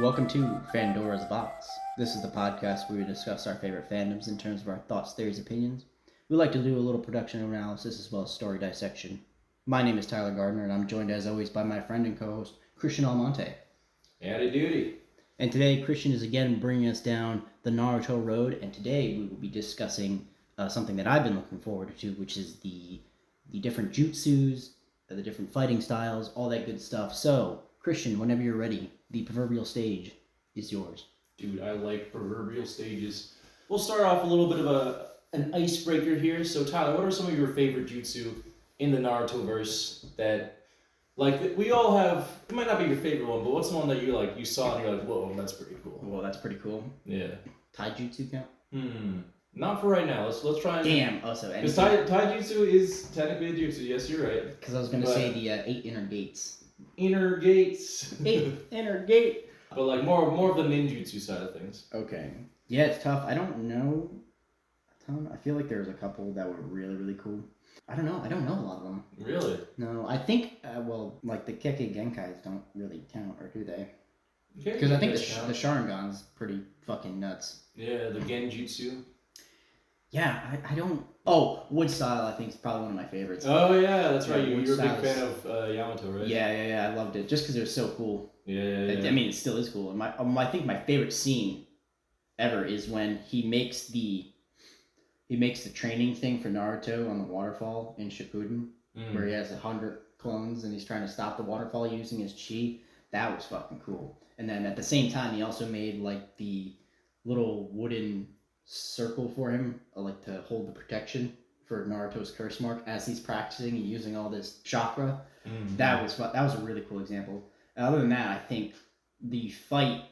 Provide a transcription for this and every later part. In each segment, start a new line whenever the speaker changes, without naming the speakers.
Welcome to Fandora's Box. This is the podcast where we discuss our favorite fandoms in terms of our thoughts, theories, opinions. We like to do a little production analysis as well as story dissection. My name is Tyler Gardner, and I'm joined as always by my friend and co-host, Christian Almonte.
Howdy doody.
And today, Christian is again bringing us down the Naruto road, and today we will be discussing something that I've been looking forward to, which is the different jutsus, the different fighting styles, all that good stuff. So, Christian, whenever you're ready, the proverbial stage is yours.
Dude, I like proverbial stages. We'll start off a little bit of an icebreaker here. So, Tyler, what are some of your favorite jutsu in the Naruto verse that, like, we all have? It might not be your favorite one, but what's the one that you saw and you're like, whoa, that's pretty cool.
Well, that's pretty cool.
Yeah.
Taijutsu count?
Not for right now. Let's try.
Damn. Also,
because Taijutsu is technically a jutsu. Yes, you're right.
Because I was gonna say the 8 inner gates.
Inner gates.
8 inner gate.
But like more of the ninjutsu side of things.
Okay. Yeah, it's tough. I don't know a ton. I feel like there's a couple that were really, really cool. I don't know a lot of them.
Really?
No, I think, like the Kekkei Genkais don't really count, or do they?
Okay.
Because I think the Sharingan's pretty fucking nuts.
Yeah, the Genjutsu.
Yeah, I don't... Oh, Wood Style I think is probably one of my favorites.
Oh yeah, that's right. You're a big
Styles.
fan of Yamato, right?
Yeah, I loved it. Just because it was so cool.
Yeah.
I mean, it still is cool. And I think my favorite scene ever is when he makes the training thing for Naruto on the waterfall in Shippuden, where he has 100 clones and he's trying to stop the waterfall using his chi. That was fucking cool. And then at the same time, he also made like the little wooden circle for him, like to hold the protection for Naruto's curse mark as he's practicing and using all this chakra. That was a really cool example. Other than that, I think the fight,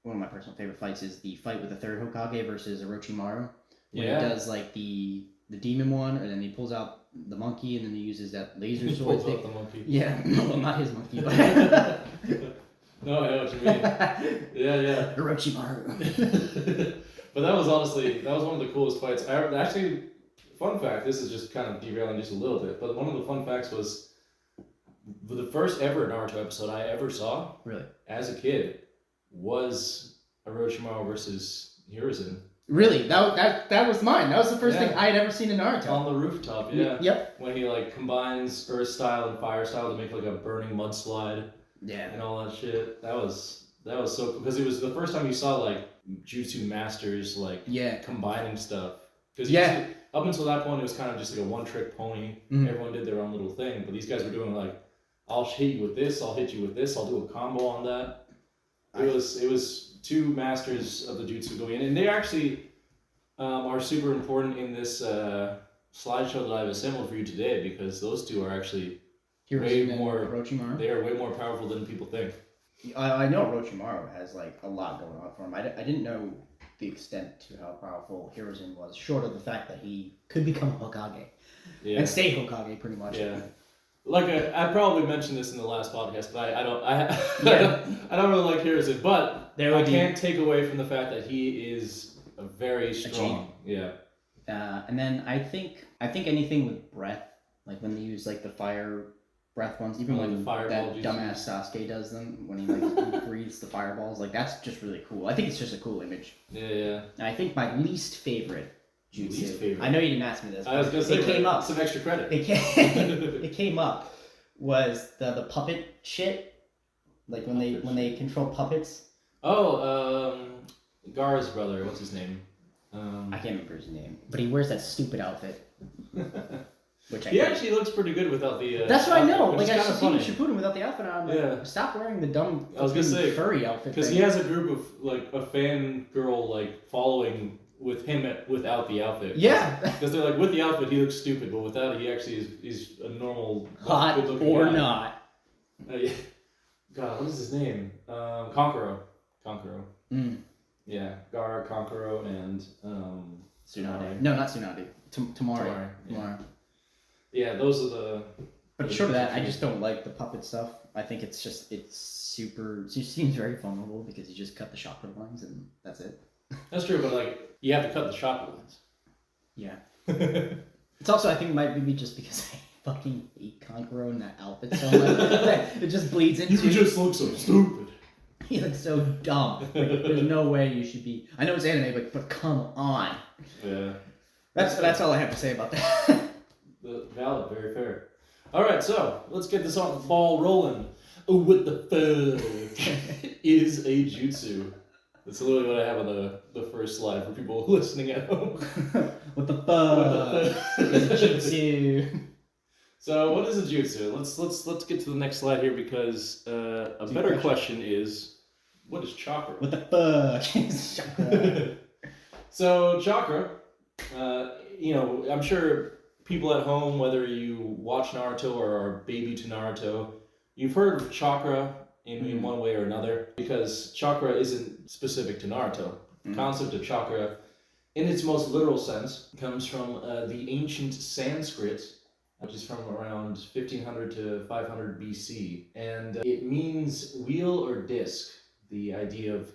one of my personal favorite fights, is the fight with the third Hokage versus Orochimaru. When he does like the demon one, and then he pulls out the monkey, and then he uses that laser sword.
Pulls out the monkey.
Yeah, well, not his monkey, but
no, I know what you mean. Yeah.
Orochimaru.
But that was one of the coolest fights. Actually, fun fact, this is just kind of derailing just a little bit, but one of the fun facts was the first ever Naruto episode I ever saw,
really,
as a kid, was Orochimaru versus Hiruzen.
Really? That was mine. That was the first thing I had ever seen in Naruto.
On the rooftop, yeah.
Yep.
When he like combines earth style and fire style to make like a burning mudslide. Yeah. And all that shit. That was so cool because it was the first time you saw like jutsu masters like combining stuff. Because up until that point it was kind of just like a one-trick pony. Everyone did their own little thing, but these guys were doing like, I'll hit you with this, I'll hit you with this, I'll do a combo on that. It was two masters of the jutsu going in, and they actually are super important in this slideshow that I've assembled for you today because those two are actually way more
Orochimaru.
They are way more powerful than people think.
I know Orochimaru has like a lot going on for him. I didn't know the extent to how powerful Hiruzen was, short of the fact that he could become Hokage and stay Hokage pretty much.
Yeah. Like I probably mentioned this in the last podcast, but I don't really like Hiruzen, but I can't take away from the fact that he is a very strong.
And then I think anything with breath, like when they use like the fire breath ones, even when that dumbass Sasuke does them, when he like breathes the fireballs, like that's just really cool. I think it's just a cool image.
Yeah.
And I think my least favorite jutsu. I know you didn't ask me this.
I was gonna say
it came up.
Some extra credit.
It came up was the puppet shit, like when they control puppets.
Oh, Gar's brother. What's his name?
I can't remember his name, but he wears that stupid outfit. Which
he actually looks pretty good without the.
That's what I know. Like I should see Shippuden without the outfit on.
Yeah.
Stop wearing the dumb.
I was gonna say
furry outfit.
Because he has a group of like a fan girl like following with him without the outfit.
Yeah.
Because they're like with the outfit he looks stupid, but without it he actually is a normal
hot or guy. Not.
God, what is his name? Kankuro. Yeah, Gar, Kankuro, and
Tsunade. No, not Tsunade. Tamari.
Yeah, those are the.
But short of that, I just don't like the puppet stuff. I think it's super. It seems very vulnerable because you just cut the chakra lines and that's it.
That's true, but like you have to cut the chakra lines.
Yeah. It's also, I think, might be just because I fucking hate Kankuro in that outfit so much. It just bleeds into.
You just look so stupid.
be like so dumb. Like, there's no way you should be. I know it's anime, but come on.
Yeah.
That's all I have to say about that.
Valid, very fair. All right, so let's get this on the ball rolling. What the fuck is a jutsu? That's literally what I have on the first slide for people listening at home.
What the fuck is a jutsu?
So what is a jutsu? Let's get to the next slide here because a better question is, what is chakra?
What the fuck is chakra?
So chakra, I'm sure people at home, whether you watch Naruto or are baby to Naruto, you've heard of chakra in one way or another, because chakra isn't specific to Naruto. The concept of chakra, in its most literal sense, comes from the ancient Sanskrit, which is from around 1500 to 500 BC, and it means wheel or disc, the idea of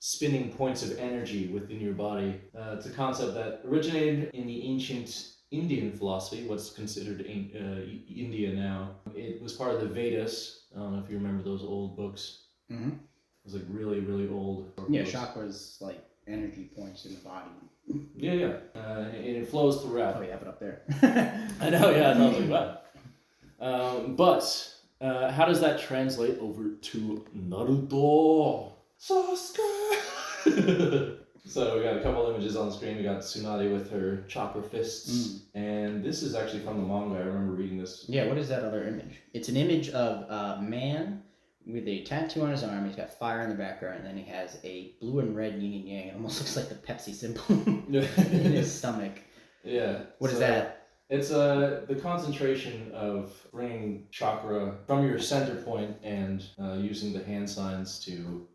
spinning points of energy within your body. It's a concept that originated in the ancient Indian philosophy, what's considered India now. It was part of the Vedas. I don't know if you remember those old books. Mm-hmm. It was like really, really old.
Yeah, chakras like energy points in the body.
Yeah. And it flows throughout.
Oh, you have it up there.
I know, yeah, I was like, wow. But how does that translate over to Naruto? Sasuke! So we got a couple images on the screen. We got Tsunade with her chakra fists. And this is actually from the manga. I remember reading this.
Yeah, what is that other image? It's an image of a man with a tattoo on his arm. He's got fire in the background, and then he has a blue and red yin and yang. It almost looks like the Pepsi symbol in his stomach.
Yeah.
What is that?
It's the concentration of bringing chakra from your center point and using the hand signs to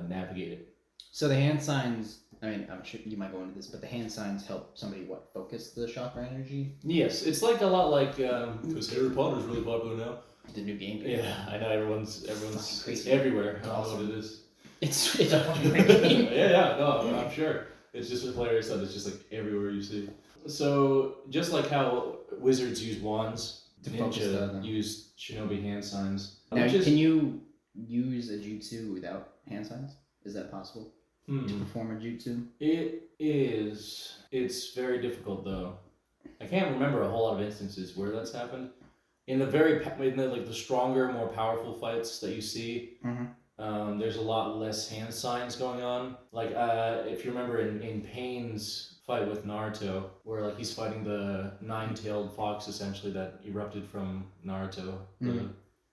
navigate it.
So the hand signs, I mean, I'm sure you might go into this, but the hand signs help somebody, focus the chakra energy?
Yes, it's like a lot like, because Harry Potter's really popular now.
The new game.
Yeah, I know, everyone's crazy. Everywhere. I don't know what it is.
It's a fucking great game.
No, I'm sure. It's just hilarious that it's just like everywhere you see. So, just like how wizards use wands, ninja use shinobi hand signs.
Now, can you use a jutsu without hand signs? Is that possible? To perform a jutsu?
It is. It's very difficult though. I can't remember a whole lot of instances where that's happened. In the stronger, more powerful fights that you see, there's a lot less hand signs going on. Like if you remember in Pain's fight with Naruto, where like he's fighting the nine-tailed fox essentially that erupted from Naruto.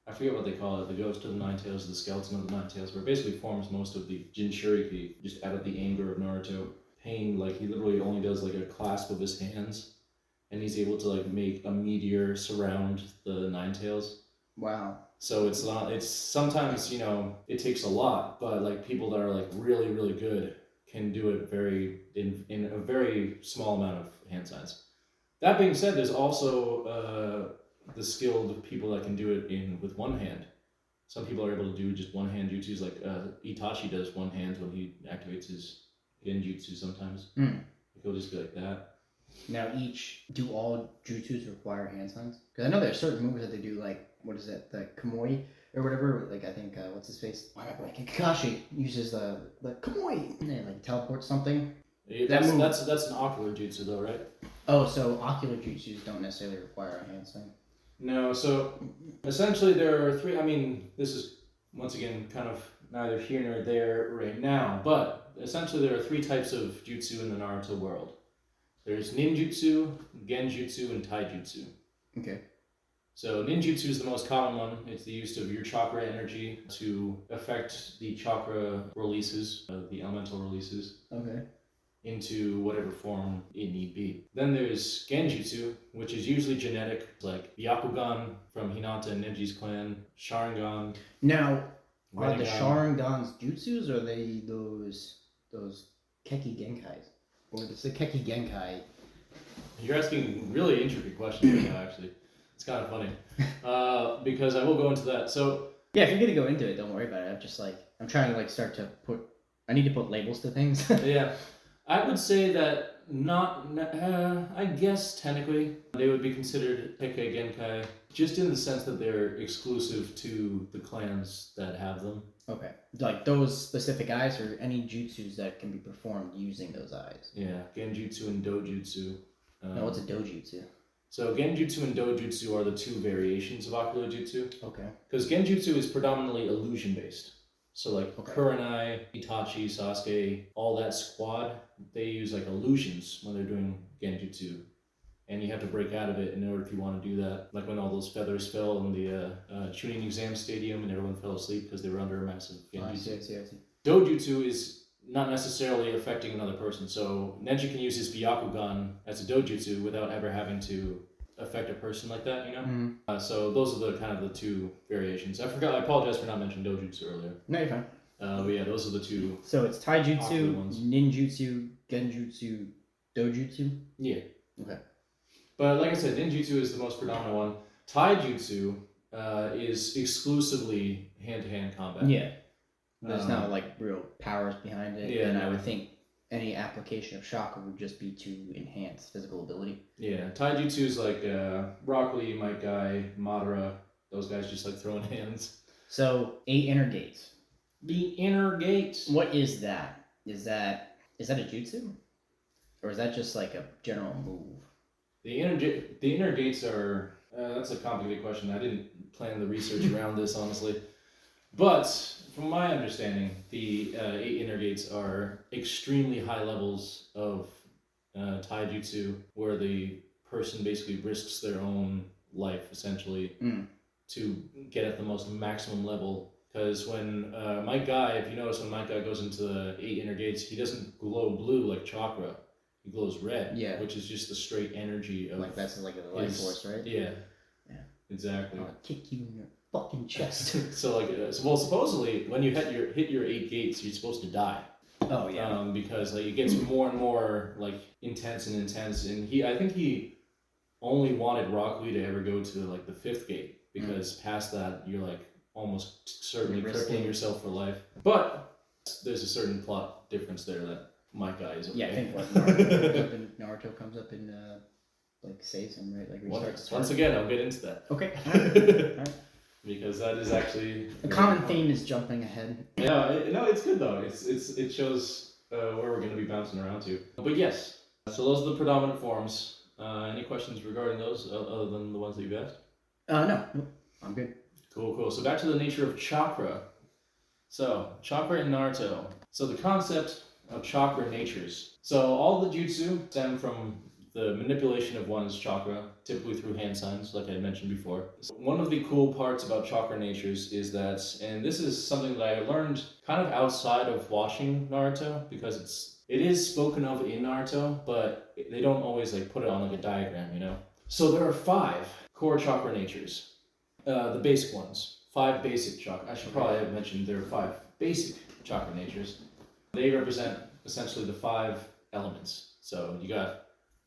I forget what they call it, the ghost of the nine tails, the skeleton of the nine tails, where it basically forms most of the Jinchuriki, just out of the anger of Naruto. Pain, like, he literally only does, like, a clasp of his hands, and he's able to, like, make a meteor surround the nine tails.
Wow.
So it's sometimes, it takes a lot, but, like, people that are, like, really, really good can do it in a very small amount of hand signs. That being said, there's also, the skilled people that can do it with one hand. Some people are able to do just one hand jutsus, like Itachi does one hand when he activates his genjutsu sometimes. He'll just be like that.
Now do all jutsus require hand signs? Because I know there are certain moves that they do, like, what is that, the Kamui or whatever, like I think, what's his face? Kakashi uses the Kamui and then like teleports something.
That's an ocular jutsu though, right?
Oh, so ocular jutsus don't necessarily require a hand sign.
No, so essentially there are three. I mean, this is once again kind of neither here nor there right now, but essentially there are three types of jutsu in the Naruto world. There's ninjutsu, genjutsu, and taijutsu.
Okay.
So ninjutsu is the most common one. It's the use of your chakra energy to affect the chakra releases, the elemental releases.
Okay.
Into whatever form it need be. Then there's genjutsu, which is usually genetic, like Byakugan from Hinata and Neji's clan, Sharingan.
Now, are the Sharingan's jutsus, or are they those Keki Genkais? Or is the Keki Genkai?
You're asking really intricate questions right now, actually. It's kind of funny. Because I will go into that. So
yeah, if you're going to go into it, don't worry about it. I'm trying to start to I need to put labels to things.
Yeah. I would say that I guess technically they would be considered Hekkei Genkai, just in the sense that they're exclusive to the clans that have them.
Okay. Like those specific eyes, or any jutsus that can be performed using those eyes?
Yeah, Genjutsu and Dojutsu.
No, what's a Dojutsu?
So Genjutsu and Dojutsu are the two variations of Ocular Jutsu.
Okay.
Because Genjutsu is predominantly illusion based. So like Kurenai, Itachi, Sasuke, all that squad, they use like illusions when they're doing Genjutsu. And you have to break out of it in order if you want to do that. Like when all those feathers fell in the tuning exam stadium and everyone fell asleep because they were under a massive Genjutsu.
I see.
Dojutsu is not necessarily affecting another person. So Neji can use his Byakugan as a Dojutsu without ever having to affect a person like that, you know?
Mm-hmm.
So those are the kind of the two variations. I apologize for not mentioning Dojutsu earlier.
No, you're fine.
But yeah, those are the two.
So it's Taijutsu, Ninjutsu, Genjutsu, Dojutsu?
Yeah.
Okay.
But like I said, Ninjutsu is the most predominant one. Taijutsu is exclusively hand-to-hand combat.
Yeah. There's not like real powers behind it.
Yeah,
and I would think any application of chakra would just be to enhance physical ability.
Yeah, Taijutsu is like Rock Lee, Might Guy, Madara. Those guys just like throwing hands.
So 8 inner gates.
The inner gates.
What is that? Is that a jutsu, or is that just like a general move?
The inner gates are. That's a complicated question. I didn't plan the research around this honestly, but from my understanding, the 8 inner gates are extremely high levels of taijutsu, where the person basically risks their own life essentially to get at the most maximum level. Because when Might Guy, if you notice, when Might Guy goes into the 8 inner gates, he doesn't glow blue like chakra. He glows red, which is just the straight energy of
like that's like a life force, right?
Yeah, exactly.
I'll kick you in your fucking chest.
So like, well, supposedly when you hit your 8 gates, you're supposed to die.
Oh yeah.
Because like it gets more and more like intense, and I think he only wanted Rock Lee to ever go to like the 5th gate, because past that you're like almost certainly crippling yourself for life. But there's a certain plot difference there that my guy is okay.
Yeah, I think what Naruto comes up and like saves him, right? Like restarts.
Once again, I'll get into that.
Okay. All right.
Because that is actually
a common theme is jumping ahead.
Yeah, no, it's good though. It shows where we're going to be bouncing around to. But yes, so those are the predominant forms. Any questions regarding those other than the ones that you've asked?
No, I'm good.
Cool. So back to the nature of chakra. So chakra in Naruto. So the concept of chakra natures. So all the jutsu stem from the manipulation of one's chakra, typically through hand signs, like I mentioned before. So one of the cool parts about chakra natures is that, and this is something that I learned kind of outside of watching Naruto, because it is spoken of in Naruto, but they don't always like put it on like a diagram, you know? So there are 5 core chakra natures. The basic ones. 5 basic chakra. I should probably have mentioned there are 5 basic chakra natures. They represent essentially the 5 elements. So you got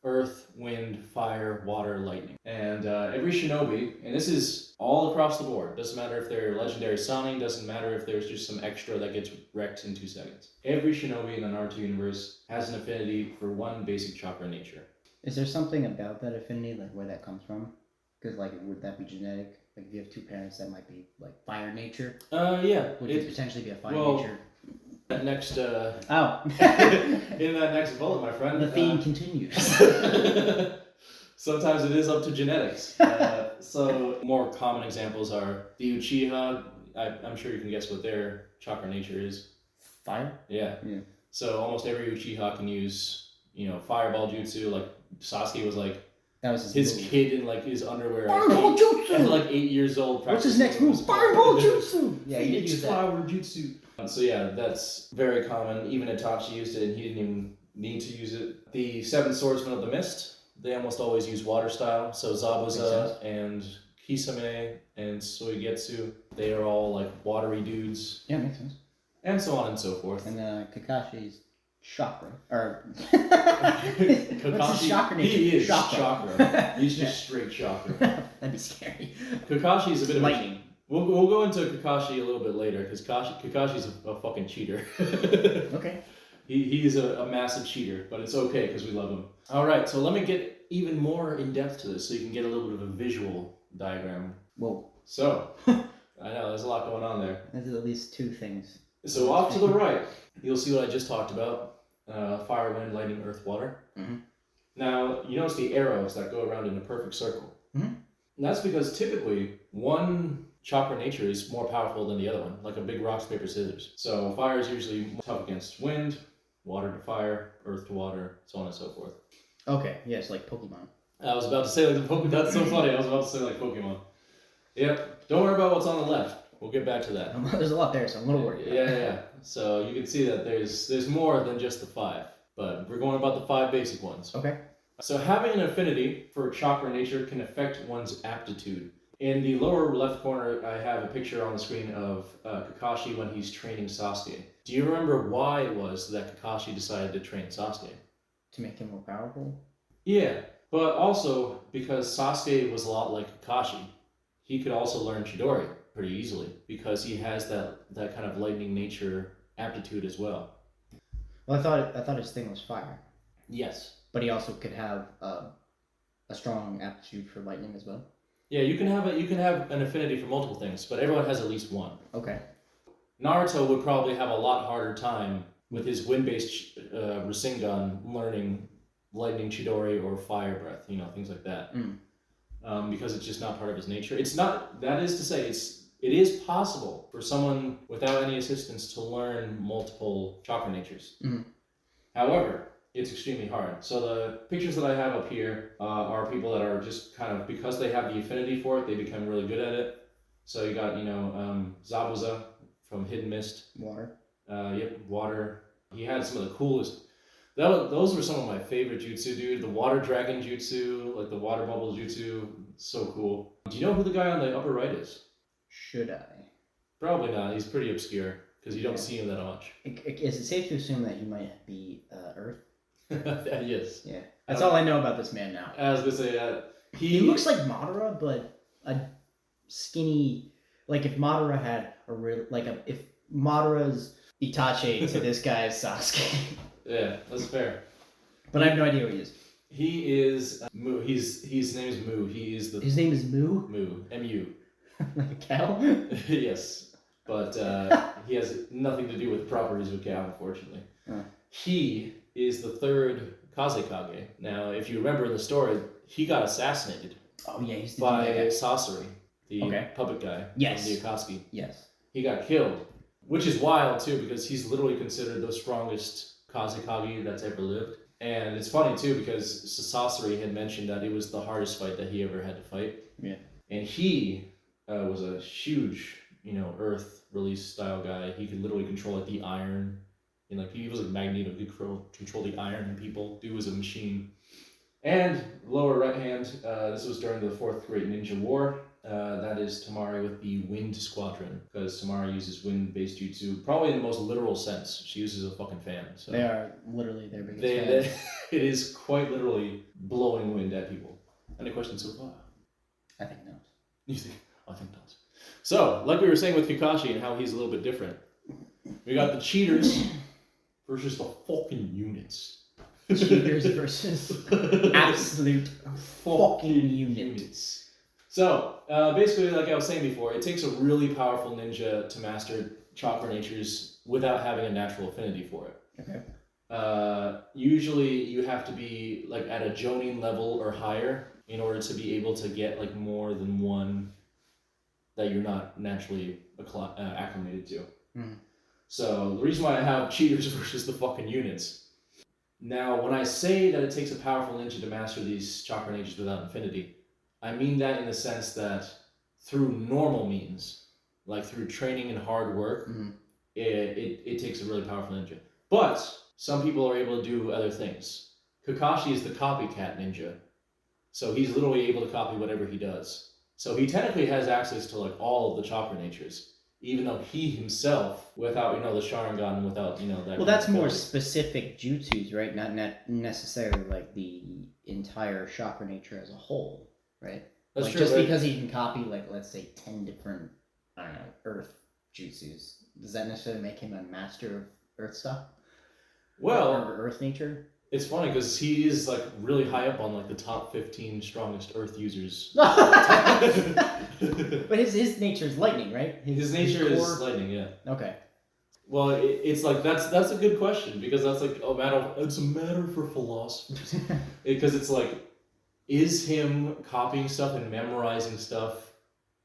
earth, wind, fire, water, lightning. And every shinobi, and this is all across the board, doesn't matter if they're legendary Sannin, doesn't matter if there's just some extra that gets wrecked in 2 seconds. Every shinobi in the Naruto universe has an affinity for one basic chakra nature.
Is there something about that affinity, like where that comes from? Because like, would that be genetic? Like if you have 2 parents that might be like fire nature?
Yeah.
Would it potentially be a fire nature?
That next in that next bullet, my friend.
The theme continues.
Sometimes it is up to genetics. So more common examples are the Uchiha. I'm sure you can guess what their chakra nature is.
Fire?
Yeah. So almost every Uchiha can use, fireball jutsu. Like Sasuke was like,
that was
his kid in like his underwear.
Fireball jutsu!
At like 8 years old.
What's his next move? Fireball jutsu! Yeah, he did use
flower jutsu. So yeah, that's very common. Even Itachi used it, and he didn't even need to use it. The 7 swordsmen of the mist, they almost always use water style. So Zabuza and Kisame and Soigetsu, they are all like watery dudes.
Yeah, makes sense.
And so on and so forth.
And Kakashi's chakra, or
Kakashi,
what's his chakra nature?
He is chakra. He's just straight chakra.
That'd be scary.
Kakashi is a bit of
lightning.
We'll go into Kakashi a little bit later, because Kakashi's a fucking cheater.
Okay.
He's a massive cheater, but it's okay because we love him. All right, so let me get even more in depth to this so you can get a little bit of a visual diagram.
Whoa.
So, I know, there's a lot going on there.
There's at least two things.
So off to the right, you'll see what I just talked about. Fire, wind, lightning, earth, water. Mm-hmm. Now, you notice the arrows that go around in a perfect circle. Mm-hmm. And that's because typically one chakra nature is more powerful than the other one, like a big rocks, paper, scissors. So fire is usually tough against wind, water to fire, earth to water, so on and so forth.
Okay, yes, like Pokemon.
I was about to say like the Pokemon. That's so funny. I was about to say like Pokemon. Yep. Don't worry about what's on the left. We'll get back to that.
There's a lot there, so I'm a little worried.
Yeah. So you can see that there's more than just the 5, but we're going about the 5 basic ones.
Okay.
So having an affinity for chakra nature can affect one's aptitude. In the lower left corner, I have a picture on the screen of Kakashi when he's training Sasuke. Do you remember why it was that Kakashi decided to train Sasuke?
To make him more powerful?
Yeah, but also because Sasuke was a lot like Kakashi. He could also learn Chidori pretty easily because he has that kind of lightning nature aptitude as well.
Well, I thought his thing was fire.
Yes.
But he also could have a strong aptitude for lightning as well.
Yeah, you can have an affinity for multiple things, but everyone has at least one.
Okay.
Naruto would probably have a lot harder time with his wind-based Rasengan learning lightning Chidori or fire breath, things like that. Because it's just not part of his nature. It's not. That is to say, it is possible for someone without any assistance to learn multiple chakra natures. Mm-hmm. However, it's extremely hard. So the pictures that I have up here are people that are just kind of, because they have the affinity for it, they become really good at it. So you got, Zabuza from Hidden Mist.
Water.
Water. He had some of the coolest. Those were some of my favorite jutsu, dude. The water dragon jutsu, like the water bubble jutsu, so cool. Do you know who the guy on the upper right is?
Should I?
Probably not. He's pretty obscure because you don't see him that much.
Is it safe to assume that he might be Earth?
Yes.
Yeah. That's all I know about this man now.
I was gonna say
he looks like Madara, but a skinny. Like if Madara had if Madara's Itachi to this guy's Sasuke.
Yeah, that's fair.
But I have no idea who he is.
He is Mu. His name is Mu.
His name is Mu?
Mu. M-U.
Like a cow?
Yes. But he has nothing to do with properties of cow, unfortunately. He is the 3rd Kazekage. Now, if you remember in the story, he got assassinated.
Oh yeah, he's
by Sasori, the puppet guy.
Yes.
From the Akatsuki.
Yes.
He got killed. Which is wild too, because he's literally considered the strongest Kazekage that's ever lived. And it's funny too, because Sasori had mentioned that it was the hardest fight that he ever had to fight. Yeah. And he was a huge, earth release style guy. He could literally control the iron. And he was like Magneto. He could control the iron in people. Dude was a machine. And lower right hand, this was during the 4th Great Ninja War. That is Tamari with the Wind Squadron, because Tamari uses wind-based jutsu, probably in the most literal sense. She uses a fucking fan. So
they are literally their biggest fans.
It is quite literally blowing wind at people. Any questions so far?
I think not.
You think? I think not. So, like we were saying with Kakashi and how he's a little bit different, we got the cheaters versus the fucking units.
Cheaters versus absolute fucking units.
So, basically, like I was saying before, it takes a really powerful ninja to master chakra natures without having a natural affinity for it. Okay. Usually, you have to be at a Jonin level or higher in order to be able to get more than one that you're not naturally acclimated to. Mm. So, the reason why I have cheaters versus the fucking units. Now, when I say that it takes a powerful ninja to master these chakra natures without affinity, I mean that in the sense that through normal means, like through training and hard work, it takes a really powerful ninja. But some people are able to do other things. Kakashi is the copycat ninja. So he's literally able to copy whatever he does. So he technically has access to all of the chakra natures, even though he himself, without the Sharingan, without that.
Well, that's more specific jutsus, right? Not necessarily the entire chakra nature as a whole. Right?
That's true.
Just because he can copy, let's say, 10 different, Earth jutsus, does that necessarily make him a master of Earth stuff?
Well,
or Earth nature.
It's funny because he is like really high up on like the top 15 strongest Earth users.
But his nature is lightning, right?
His nature is lightning, yeah.
Okay.
Well, it's like that's a good question because that's like it's a matter for philosophers because it's like, is him copying stuff and memorizing stuff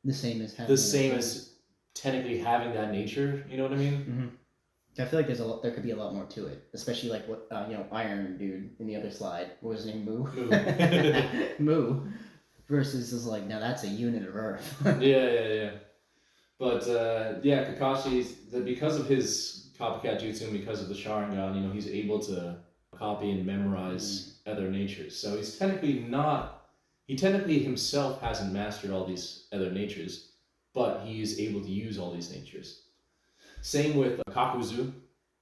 the same as
technically having that nature? You know what I mean?
Mm-hmm. I feel like there could be a lot more to it, especially like what Iron Dude in the other slide. What was his name? Moo. Moo. Versus is like, now that's a unit of Earth.
yeah. But Kakashi's because of his copycat jutsu and because of the Sharingan, he's able to copy and memorize other natures. So he's technically he technically himself hasn't mastered all these other natures, but he's able to use all these natures. Same with Kakuzu,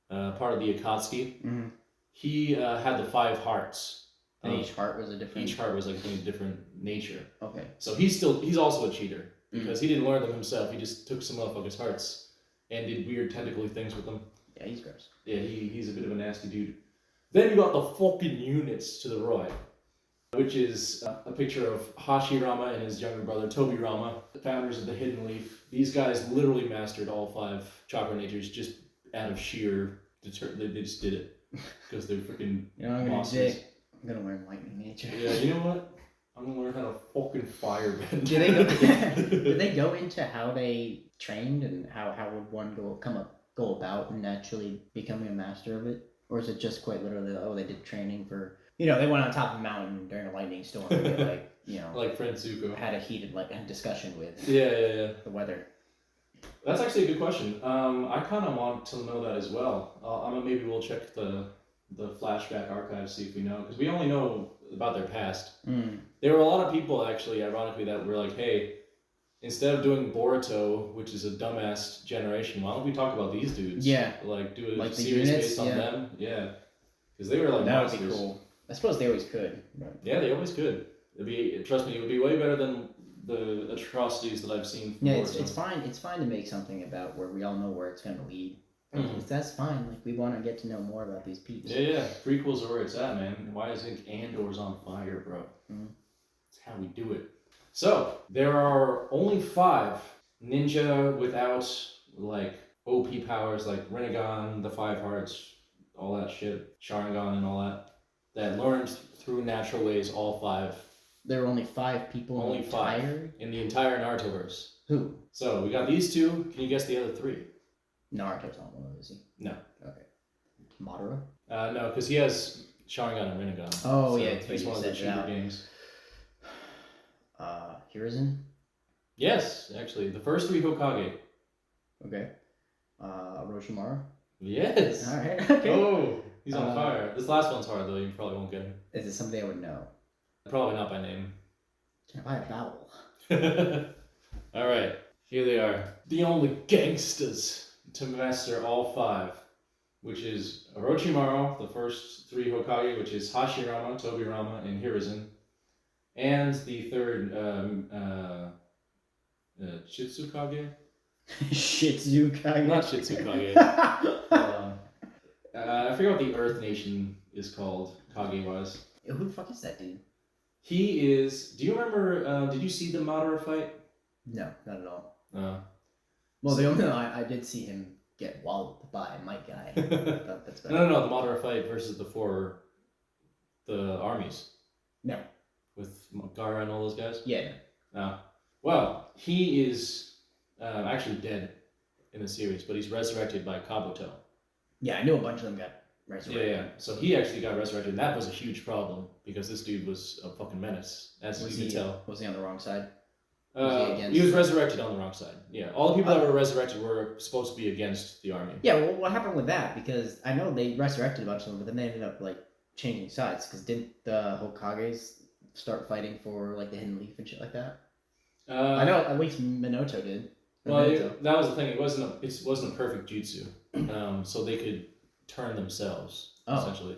part of the Akatsuki. Mm-hmm. He had the 5 hearts.
And each heart was a different...
Each heart was like a different nature.
Okay.
So he's also a cheater. Because he didn't learn them himself. He just took some motherfuckers' hearts and did weird tentacly things with them.
Yeah, he's gross.
Yeah, he's a bit of a nasty dude. Then you got the fucking units to the right, which is a picture of Hashirama and his younger brother Tobirama, the founders of the Hidden Leaf. These guys literally mastered all 5 chakra natures just out of sheer they just did it because they're freaking monsters.
I'm gonna learn lightning nature.
Yeah, you know what? I'm gonna learn how to fucking firebend.
Did they go into how they trained and how would one go about and naturally becoming a master of it? Or is it just quite literally, they did training for, they went on top of a mountain during a lightning storm and they
like Friend Zuko
had a heated discussion with
the
weather.
That's actually a good question. I kind of want to know that as well. Maybe we'll check the flashback archive, see if we know, because we only know about their past. There were a lot of people, actually, ironically, that were like, hey, instead of doing Boruto, which is a dumbass generation, why don't we talk about these dudes?
Yeah.
Like, do a series based on them? Yeah. Because they were like
that
monsters.
Would be cool. I suppose they always could. But...
Yeah, they always could. Trust me, it would be way better than the atrocities that I've seen from Boruto.
It's fine to make something about where we all know where it's going to lead. That's fine. Like, we want to get to know more about these peeps.
Yeah. Prequels are where it's at, man. Why is Andor's on fire, bro? That's how we do it. So, there are only 5 ninja without, like, OP powers, like Rinnegan, the 5 hearts, all that shit, Sharingan and all that learned through natural ways, all 5.
There are only 5 people
only
in the entire...
5 in the entire Narutoverse.
Who?
So, we got these 2. Can you guess the other 3?
Naruto's not one of them, is he?
No.
Okay. Madara?
No, because he has Sharingan and Rinnegan.
Oh, so yeah.
He's one of the cheaper games.
Hiruzen?
Yes, actually. The first 3 Hokage.
Okay. Orochimaru?
Yes!
Alright, okay.
Oh, he's on fire. This last one's hard, though. You probably won't get him.
Is it somebody I would know?
Probably not by name.
Can I buy a vowel?
Alright, here they are. The only gangsters to master all 5, which is Orochimaru, the first 3 Hokage, which is Hashirama, Tobirama, and Hiruzen, and the third Shitsukage.
Shitsukage.
Not Shitsukage. I forget what the Earth Nation is called, Kage-wise.
Who the fuck is that dude?
He is. Do you remember? Did you see the Madara fight?
No, not at all.
Well,
the only I did see him get walloped by my guy. That's better.
No, the Madara fight versus the armies.
No.
With Gaara and all those guys?
Yeah.
Well, he is actually dead in the series, but he's resurrected by Kabuto.
Yeah, I knew a bunch of them got resurrected.
Yeah. So he actually got resurrected, and that was a huge problem, because this dude was a fucking menace, as you can tell.
Was he on the wrong side?
He was resurrected on the wrong side. Yeah, all the people that were resurrected were supposed to be against the army.
Yeah, well, what happened with that? Because I know they resurrected a bunch of them, but then they ended up, changing sides, because didn't the Hokages start fighting for, the Hidden Leaf and shit like that? I know at least Minato did.
Well, that was the thing. It wasn't a perfect jutsu, so they could turn themselves, essentially.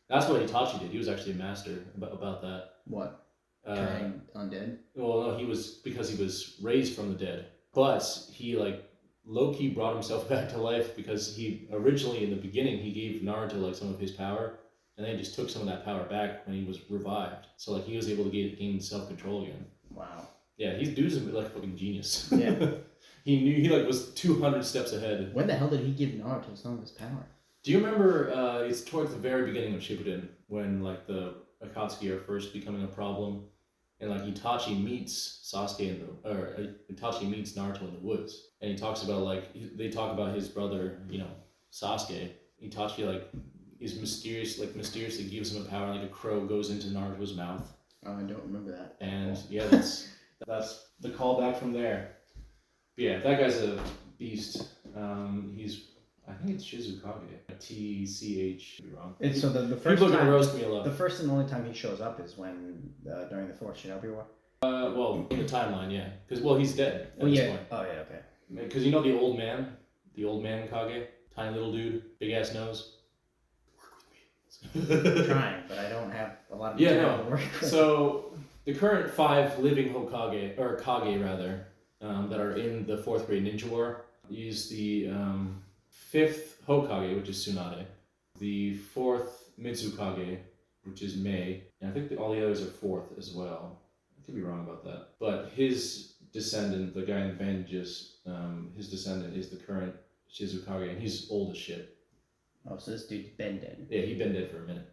That's what Itachi did. He was actually a master about that.
What? Turning undead?
Well, no, because he was raised from the dead, but he low-key brought himself back to life because he originally, in the beginning, he gave Naruto like some of his power, and then he just took some of that power back when he was revived. So like he was able to gain self-control again.
Wow.
Yeah, dude's like a fucking genius.
Yeah.
he like was 200 steps ahead.
When the hell did he give Naruto some of his power?
Do you remember? It's towards the very beginning of Shippuden when like the Akatsuki are first becoming a problem, and like Itachi meets Itachi meets Naruto in the woods, and he talks about they talk about his brother, Sasuke. Itachi is mysteriously gives him a power, like a crow goes into Naruto's mouth.
Oh, I don't remember that.
And yeah, that's the callback from there. But yeah, that guy's a beast. I think it's Shizukage. TCH. Could be wrong.
It's so the first
people are
time,
gonna roast me a lot.
The first and only time he shows up is when during the Fourth Shinobi War.
Well, in the timeline, yeah, because he's dead at this point.
Oh yeah, okay.
Because the old man Kage, tiny little dude, big ass nose. Work with me.
I'm trying, but I don't have a lot of
to
work with.
So the current 5 living Hokage, or Kage rather, that are in the 4th grade ninja war use the 5th Hokage, which is Tsunade, the 4th Mitsukage, which is Mei, and I think all the others are 4th as well. I could be wrong about that. But his descendant, the guy in the bandages, his descendant is the current Shizukage, and he's old as shit.
Oh, so this dude's been dead.
Yeah, he'd been dead for a minute.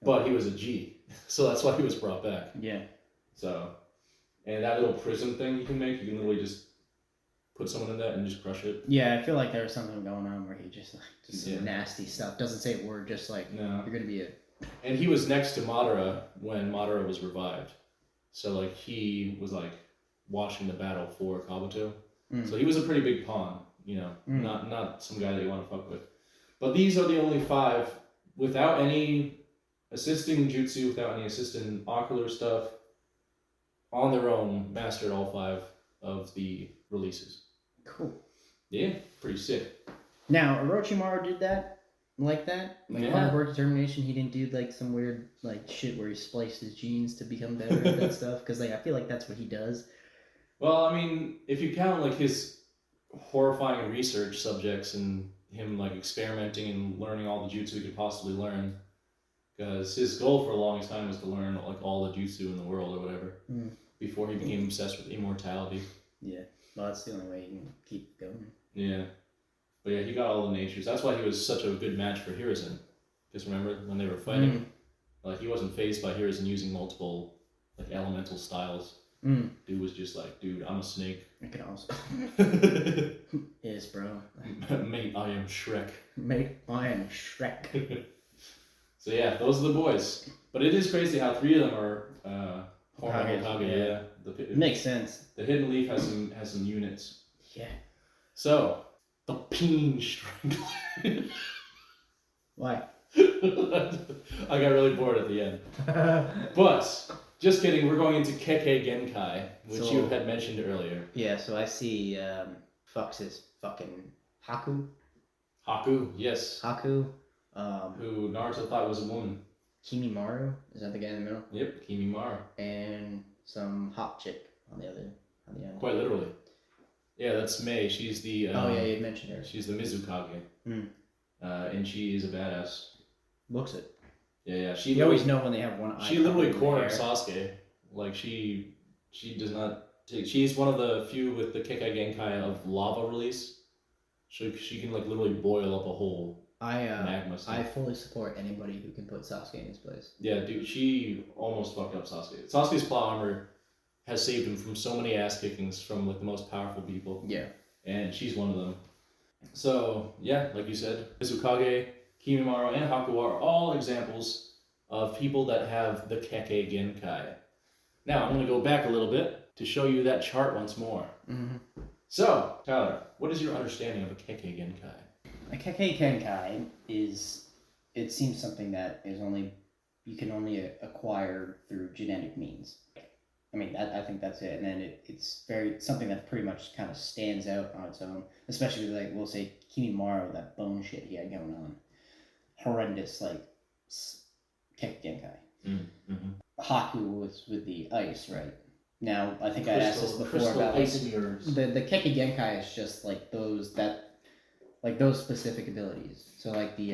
But he was a G, so that's why he was brought back.
Yeah.
So, and that little prism thing you can make, you can literally just put someone in that and just crush it.
Yeah, I feel like there was something going on where he just some nasty stuff. Doesn't say a word, just like, no, you're gonna be a...
And he was next to Madara when Madara was revived. So like he was like watching the battle for Kabuto. So he was a pretty big pawn, not some guy that you want to fuck with. But these are the only 5 without any assisting jutsu, without any assisting ocular stuff, on their own, mastered all 5 of the releases.
Cool.
Yeah, pretty sick.
Now, Orochimaru did that? Like that? Like hard work, determination, he didn't do like some weird like shit where he spliced his genes to become better at that stuff? Because I feel like that's what he does.
Well, I mean, if you count like his horrifying research subjects and him like experimenting and learning all the jutsu he could possibly learn, because his goal for the longest time was to learn like all the jutsu in the world or whatever before he became obsessed with immortality. Yeah,
well, that's the only way you can keep going.
Yeah, but yeah, he got all the natures. That's why he was such a good match for Hiruzen. Because remember when they were fighting, like he wasn't phased by Hiruzen using multiple like elemental styles. Dude was just like, dude, I'm a snake.
I can also. Yes, bro.
Mate, I am Shrek.
Mate, I am Shrek.
So yeah, those are the boys. But it is crazy how 3 of them are former Hokage. Yeah,
makes sense.
The Hidden Leaf has some units.
Yeah.
So the Peen Strangler.
Why?
I got really bored at the end. But just kidding, we're going into Kekkei Genkai, which you had mentioned earlier.
Yeah, so I see fucks his fucking Haku.
Haku, yes.
Haku.
Who Naruto thought was a woman.
Kimimaro, is that the guy in the middle?
Yep, Kimimaro.
And some hot chick on the end.
Quite literally. Yeah, that's Mei. She's the...
yeah, you mentioned her.
She's the Mizukage. And she is a badass.
Looks it.
Yeah.
You always know when they have one eye.
She literally cornered Sasuke. Like, she does not take... She's one of the few with the Kekkei Genkai of lava release. She can, like, literally boil up a whole magma stuff.
I fully support anybody who can put Sasuke in his place.
Yeah, dude, she almost fucked up Sasuke. Sasuke's plot armor has saved him from so many ass kickings from, like, the most powerful people.
Yeah.
And she's one of them. So, yeah, like you said, Mizukage, Kimimaro, and Haku are all examples of people that have the Kekkei Genkai. Now, I'm going to go back a little bit to show you that chart once more. So, Tyler, what is your understanding of a Kekkei Genkai?
A Kekkei Genkai it seems something that you can only acquire through genetic means. I mean, I think that's it. And then it's something that pretty much kind of stands out on its own, especially with, like, we'll say Kimimaro, that bone shit he had going on. Horrendous, like, Kekkei Genkai. Haku was with the ice, right? Now, I think I asked this before about
ice mirrors.
The Keki Genkai is just like those specific abilities. So like the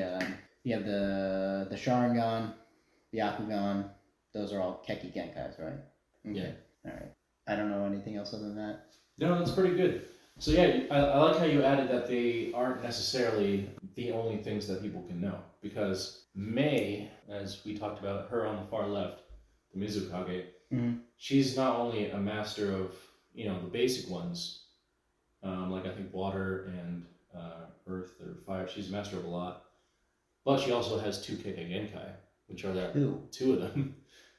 Sharingan, the Akugan, those are all Keki Genkais, right? Okay. Yeah. All right. I don't know anything else other than that.
No, that's pretty good. So yeah, I like how you added that they aren't necessarily the only things that people can know, because Mei, as we talked about her on the far left, the Mizukage, she's not only a master of the basic ones, like I think water and earth or fire. She's a master of a lot, but she also has two Kekkei Genkai, which are two of them.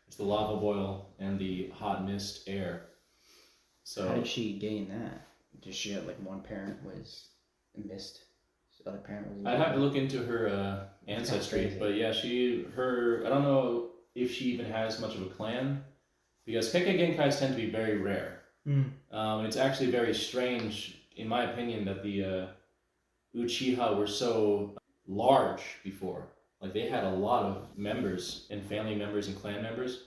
It's the lava boil and the hot mist air. So
how did she gain that? Does she have like one parent was mist, the other parent was?
I'd have to look into her ancestry, but yeah, I don't know if she even has much of a clan, because Kekkei Genkais tend to be very rare. It's actually very strange, in my opinion, that the Uchiha were so large before. Like they had a lot of members and family members and clan members.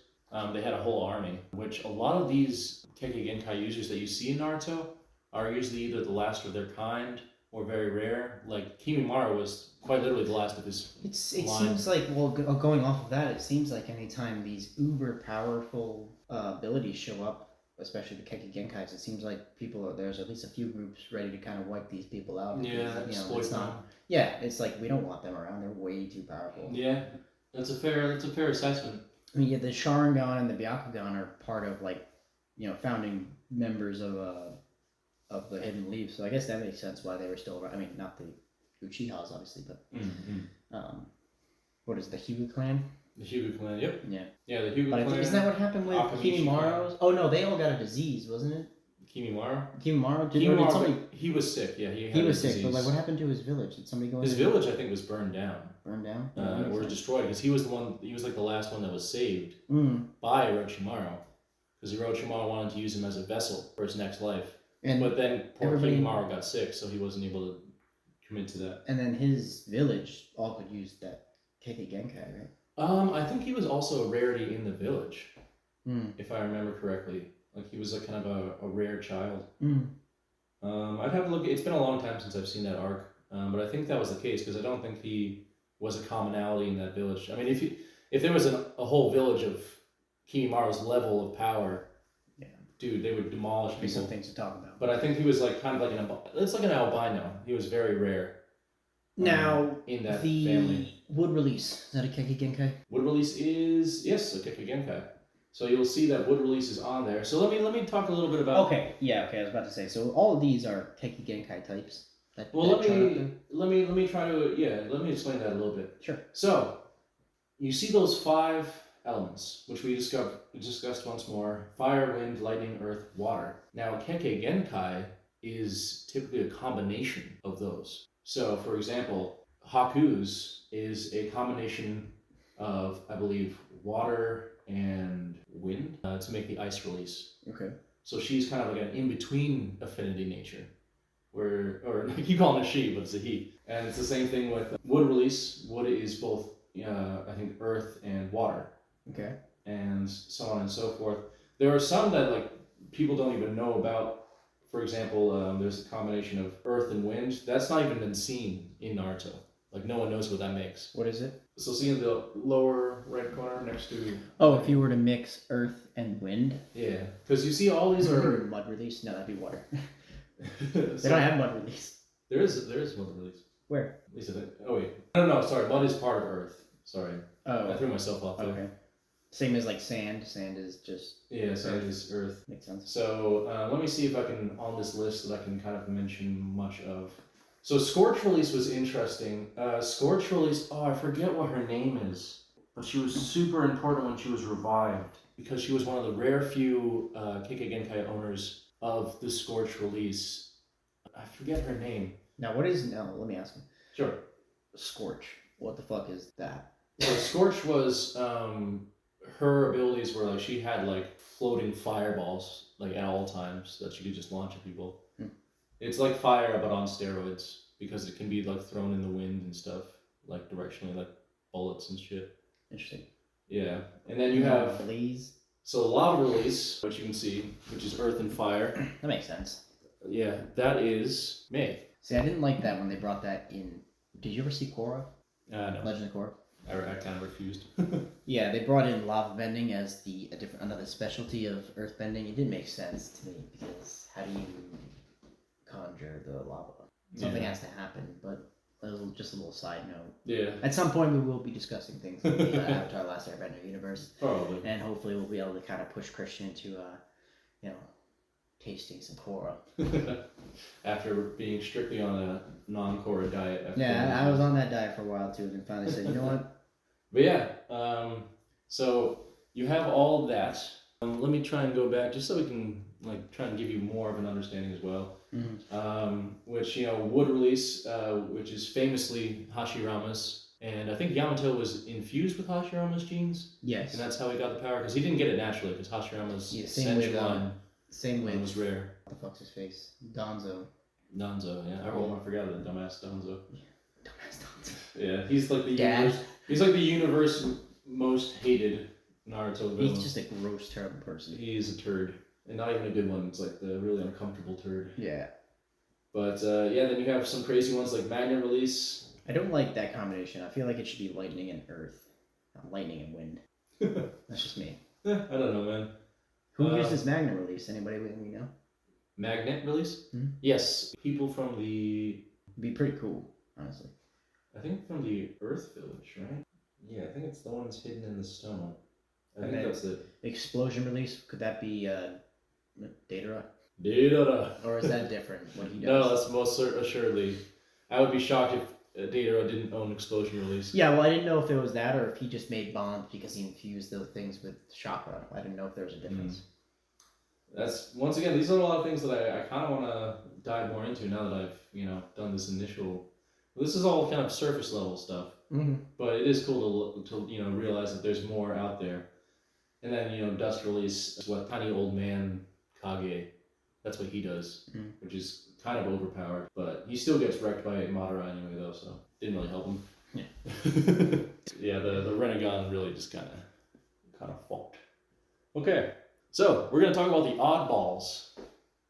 They had a whole army, which a lot of these Kekkei Genkai users that you see in Naruto are usually either the last of their kind or very rare. Like Kimimaro was quite literally the last of his
It seems like, well, going off of that, it seems like anytime these uber powerful abilities show up, especially the Kekkei Genkais, it seems like there's at least a few groups ready to kind of wipe these people out.
Yeah,
it's not. Yeah, it's like we don't want them around. They're way too powerful.
Yeah, that's a fair assessment.
I mean, yeah, the Sharingan and the Byakugan are part of founding members of the Hidden Leaf, so I guess that makes sense why they were still around. I mean, not the Uchihas, obviously, but what is the Hyuga clan?
The Hyuga clan, yep.
Yeah.
Yeah, the Hyuga clan.
Isn't that what happened with Kimimaro's? Oh no, they all got a disease, wasn't it?
Kimimaro,
did somebody?
He was sick. Yeah,
he was sick. But like, what happened to his village? Did somebody go?
His village, I think, was burned down.
Burned down?
Or destroyed, because he was the one. He was like the last one that was saved by Orochimaru, because Orochimaru wanted to use him as a vessel for his next life. But then poor Kimimaro got sick, so he wasn't able to commit to that.
And then his village all could use that Kekkei Genkai, right?
I think he was also a rarity in the village, if I remember correctly. Like he was like kind of a rare child. I'd have to look. It's been a long time since I've seen that arc, but I think that was the case, because I don't think he was a commonality in that village. I mean, if there was a whole village of Kimimaro's level of power, dude, they would demolish people.
Some things to talk about.
But I think he was like kind of like an albino. He was very rare.
Now,
in that family.
Wood release, is that a Kekkei Genkai?
Wood release is, yes, a Kekkei Genkai. So you'll see that wood release is on there. So let me talk a little bit about.
Okay, I was about to say. So all of these are Kekkei Genkai types.
Let me explain that a little bit.
Sure.
So you see those 5 elements, which we discussed once more: fire, wind, lightning, earth, water. Now, Kekkei Genkai is typically a combination of those. So, for example, Haku's is a combination of, I believe, water and wind to make the ice release.
Okay.
So she's kind of like an in-between affinity nature, or I keep calling it she, but it's a he. And it's the same thing with wood release. Wood is both, I think, earth and water.
Okay.
And so on and so forth. There are some that like people don't even know about. For example, there's a combination of earth and wind. That's not even been seen in Naruto. Like, no one knows what that makes.
What is it?
So see in the lower right corner next to...
Oh, if you were to mix earth and wind?
Yeah, because you see all these are...
Mud release? No, that'd be water. They don't have mud release.
There is mud release.
Where?
At least oh wait. No, sorry. Mud is part of earth. Sorry.
Oh.
I threw myself off there.
Okay. Same as like sand. Sand is just...
Yeah, sand is earth.
Makes sense.
So let me see if I can, on this list, that I can kind of mention much of. So Scorch Release was interesting. Scorch Release, I forget what her name is, but she was super important when she was revived, because she was one of the rare few Kekkei Genkai owners of the Scorch Release. I forget her name.
Now, what is... No, let me ask you.
Sure.
Scorch. What the fuck is that?
Well, Scorch was... her abilities were like she had like floating fireballs like at all times that she could just launch at people. It's like fire but on steroids, because it can be like thrown in the wind and stuff, like directionally, like bullets and shit.
Interesting.
Yeah, and then you have
Blaze.
So lava release, which you can see, which is earth and fire.
That makes sense.
Yeah, that is May.
See, I didn't like that when they brought that in. Did you ever see Korra?
No.
Legend of Korra?
I kind of refused.
Yeah, they brought in lava bending as another specialty of earth bending. It didn't make sense to me because how do you conjure the lava? Something has to happen, but that was just a little side note.
Yeah.
At some point, we will be discussing things in the Avatar: Last Airbender universe.
Probably.
And hopefully, we'll be able to kind of push Christian into, tasting some Korra.
After being strictly on a non-Korra diet.
Yeah, I was on that diet for a while too, and then finally said, you know what?
But yeah, so you have all that. Let me try and go back just so we can try and give you more of an understanding as well.
Mm-hmm.
Which wood release, which is famously Hashirama's, and I think Yamato was infused with Hashirama's genes.
Yes,
and that's how he got the power because he didn't get it naturally because Hashirama's
same way
was rare.
What the fuck's his face? Donzo,
yeah. I forgot that dumbass Donzo.
Yeah. Dumbass Donzo.
Yeah, he's like the
Dad.
universe. He's like the universe most hated Naruto villain.
He's just a gross, terrible person.
He's a turd, and not even a good one. It's like the really uncomfortable turd.
Yeah.
But then you have some crazy ones like Magnet Release.
I don't like that combination. I feel like it should be lightning and earth, not lightning and wind. That's just me.
I don't know, man.
Who uses Magnet Release? Anybody we know?
Magnet Release?
Hmm?
Yes, people from the...
It'd be pretty cool, honestly.
I think from the Earth Village, right? Yeah, I think it's the ones hidden in the stone. I think that's it.
Explosion Release, could that be Datara?
Datara.
Or is that different, what he does?
No, that's most assuredly. I would be shocked if Datara didn't own Explosion Release.
Yeah, well, I didn't know if it was that or if he just made bombs because he infused those things with chakra. I didn't know if there was a difference.
That's, once again, these are a lot of things that I kind of want to dive more into now that I've, done this initial... This is all kind of surface level stuff.
Mm-hmm.
But it is cool to realize that there's more out there. And then, Dust Release is what Tiny Old Man Kage, that's what he does, which is kind of overpowered. But he still gets wrecked by Madara anyway, though, so didn't really help him. Yeah. Yeah, the Renegon really just kind of fucked. Okay, so we're going to talk about the oddballs,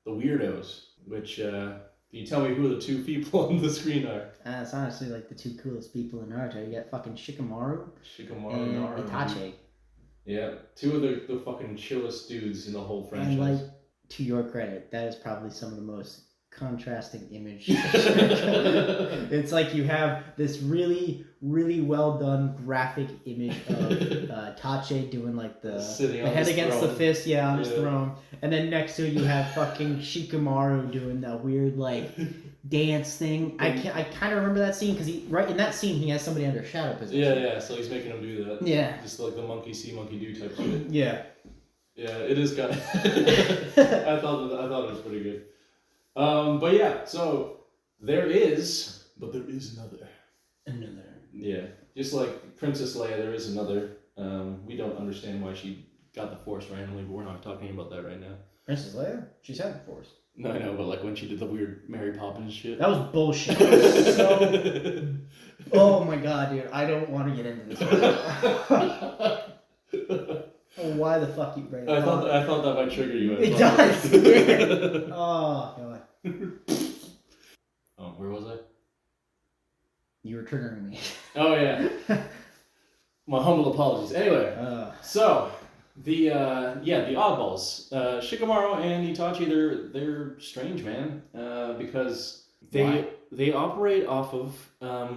the weirdos, which, can you tell me who the two people on the screen are?
It's honestly like the two coolest people in Naruto. You got fucking Shikamaru
and
Naruto. Itachi.
Yeah, two of the fucking chillest dudes in the whole franchise.
And to your credit, that is probably some of the most contrasting image. It's like you have this really, really well done graphic image of Tache doing the head against the fist, on his throne, and then next to it you have fucking Shikamaru doing that weird dance thing. I kind of remember that scene because right in that scene he has somebody under shadow position.
Yeah. So he's making him do that.
Yeah.
Just like the monkey see, monkey do type shit.
Yeah.
Yeah, it is kind of. I thought it was pretty good. But yeah, so there is another.
Another.
Yeah, just like Princess Leia, there is another. We don't understand why she got the Force randomly, but we're not talking about that right now.
Princess Leia? She's had the Force.
No, I know, but when she did the weird Mary Poppins shit.
That was bullshit. Oh my god, dude, I don't want to get into this. Why the fuck you bring it up?
I thought that might trigger you.
It does. Yeah. Oh god.
Oh, where was I?
You were triggering me.
Oh yeah. My humble apologies. Anyway, so the oddballs, Shikamaru and Itachi, they're strange, man, because they operate off of.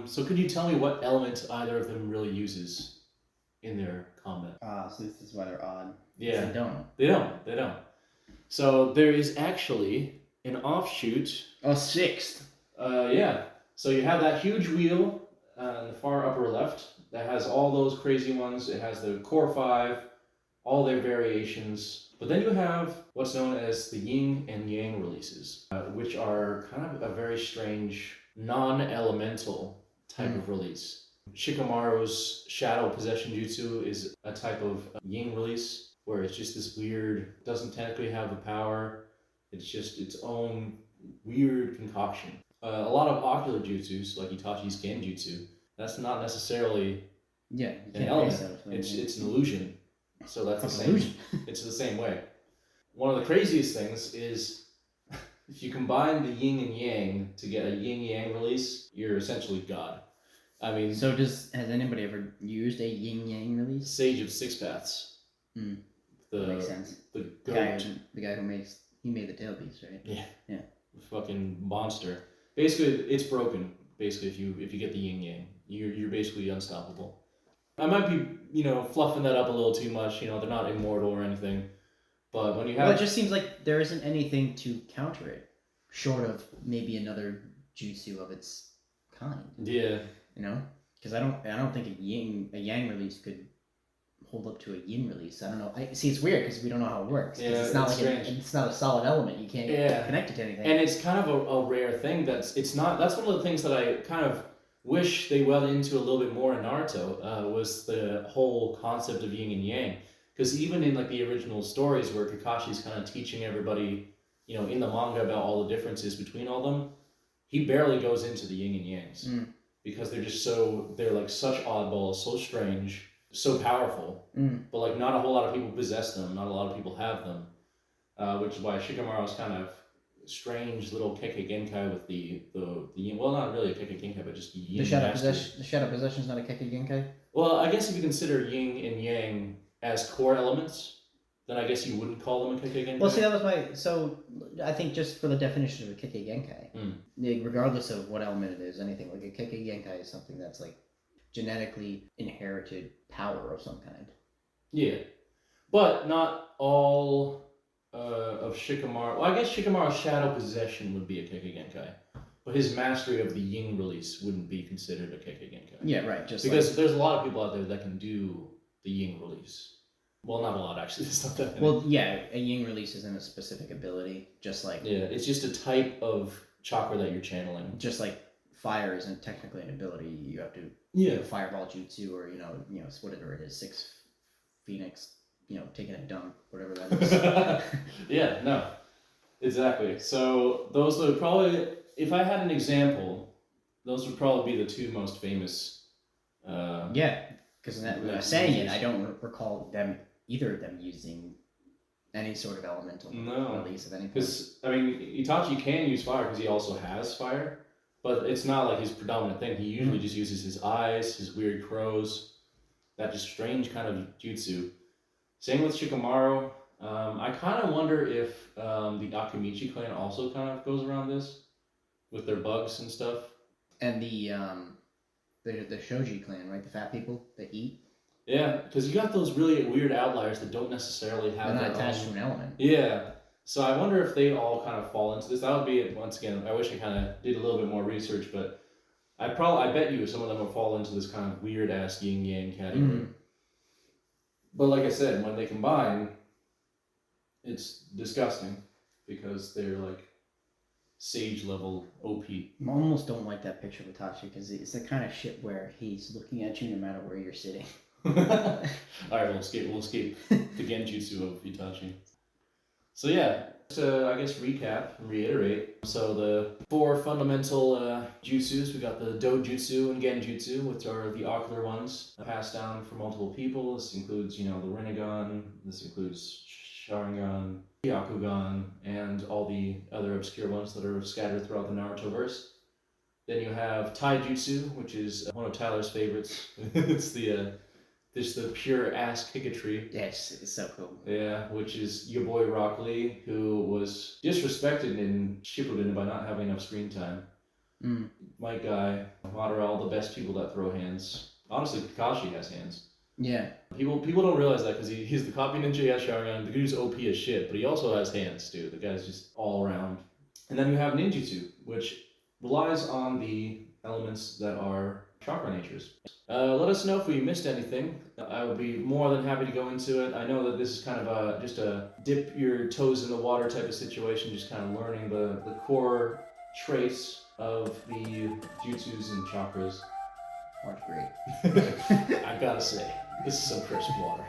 So could you tell me what element either of them really uses in their combat?
So this is why they're odd.
Yeah.
They don't.
They don't. So there is actually an offshoot.
A sixth.
Yeah. So you have that huge wheel in the far upper left that has all those crazy ones. It has the core 5, all their variations. But then you have what's known as the yin and yang releases, which are kind of a very strange non-elemental type of release. Shikamaru's Shadow Possession Jutsu is a type of yin release where it's just this weird, doesn't technically have the power, it's just its own weird concoction. A lot of ocular jutsus, like Itachi's Genjutsu, that's not necessarily an element. It's an illusion. So that's the same. It's the same way. One of the craziest things is if you combine the yin and yang to get a yin-yang release, you're essentially God. I mean...
So has anybody ever used a yin-yang release?
Sage of Six Paths.
That makes sense.
The
guy who made the tailpiece, right?
Yeah.
Yeah.
Fucking monster. Basically, it's broken. Basically, if you get the yin-yang, you're basically unstoppable. I might be, fluffing that up a little too much. They're not immortal or anything. But when you have...
Well, it just seems like there isn't anything to counter it, short of maybe another jutsu of its kind.
Yeah.
Because I don't think a yang release could hold up to a yin release. I don't know. See, it's weird because we don't know how it works.
Yeah,
it's not it's not a solid element. You can't connect it to anything.
And it's kind of a rare thing. That's one of the things that I kind of wish they went into a little bit more in Naruto. Was the whole concept of yin and yang. Because even in like the original stories where Kakashi's kind of teaching everybody, in the manga about all the differences between all them, he barely goes into the yin and yangs because they're like such oddballs, so strange, so powerful, but like not a whole lot of people possess them, not a lot of people have them, which is why Shikamaru's kind of strange little Kekkei Genkai with the yin. Well, not really a Kekkei Genkai, but just the yin.
The shadow possession is not a Kekkei Genkai.
Well, I guess if you consider yin and yang as core elements, then I guess you wouldn't call them a Kekkei Genkai.
Well, see, that was so I think just for the definition of a Kekkei Genkai, regardless of what element it is, anything like a Kekkei Genkai is something that's like genetically inherited power of some kind.
Yeah, but not all of Shikamaru. Well, I guess Shikamaru's shadow possession would be a Kekkei Genkai, but his mastery of the yin release wouldn't be considered a Kekkei Genkai.
Yeah, right. Just
because there's a lot of people out there that can do the yin release. Well, not a lot actually. It's not that many.
Well, yeah, a yin release isn't a specific ability. Just like
it's just a type of chakra that you're channeling.
Just like fire isn't technically an ability. You have to fireball jutsu or whatever it is, 6 Phoenix, taking a dump, whatever that is.
Yeah, no, exactly. So those would probably, if I had an example, those would probably be the 2 most famous.
Because when I was saying it, I don't recall either of them using any sort of elemental release of anything.
Because, Itachi can use fire because he also has fire, but it's not like his predominant thing. He usually just uses his eyes, his weird crows, that just strange kind of jutsu. Same with Shikamaru. I kind of wonder if the Akimichi clan also kind of goes around this with their bugs and stuff.
And the Shoji clan, right? The fat people that eat.
Yeah, because you got those really weird outliers that don't necessarily have.
They're not attached to an element.
Yeah, so I wonder if they all kind of fall into this. That would be, once again, I wish I kind of did a little bit more research, but I bet you some of them will fall into this kind of weird ass yin yang category. But like I said, when they combine, it's disgusting because they're like sage level OP.
I almost don't like that picture of Itachi because it's the kind of shit where he's looking at you no matter where you're sitting.
Alright, we'll escape the genjutsu of Itachi. So yeah, to I guess recap and reiterate. So the 4 fundamental jutsus, we got the dojutsu and genjutsu, which are the ocular ones passed down for multiple people. This includes, the Rinnegan, this includes Sharingan, Byakugan, and all the other obscure ones that are scattered throughout the Naruto-verse. Then you have Taijutsu, which is one of Tyler's favorites. It's the pure ass kickatry.
Yes, it's so cool.
Yeah, which is your boy Rock Lee, who was disrespected in Shippuden by not having enough screen time. My guy, Madara, the best people that throw hands. Honestly, Kakashi has hands.
Yeah.
People don't realize that because he's the copy ninja, he has Sharingan, the dude's OP as shit, but he also has hands, dude. The guy's just all around. And then you have ninjutsu, which relies on the elements that are chakra natures. Let us know if we missed anything. I would be more than happy to go into it. I know that this is kind of just a dip your toes in the water type of situation, just kind of learning the core trace of the jutsus and chakras.
Water's great.
I gotta say, this is some crisp water.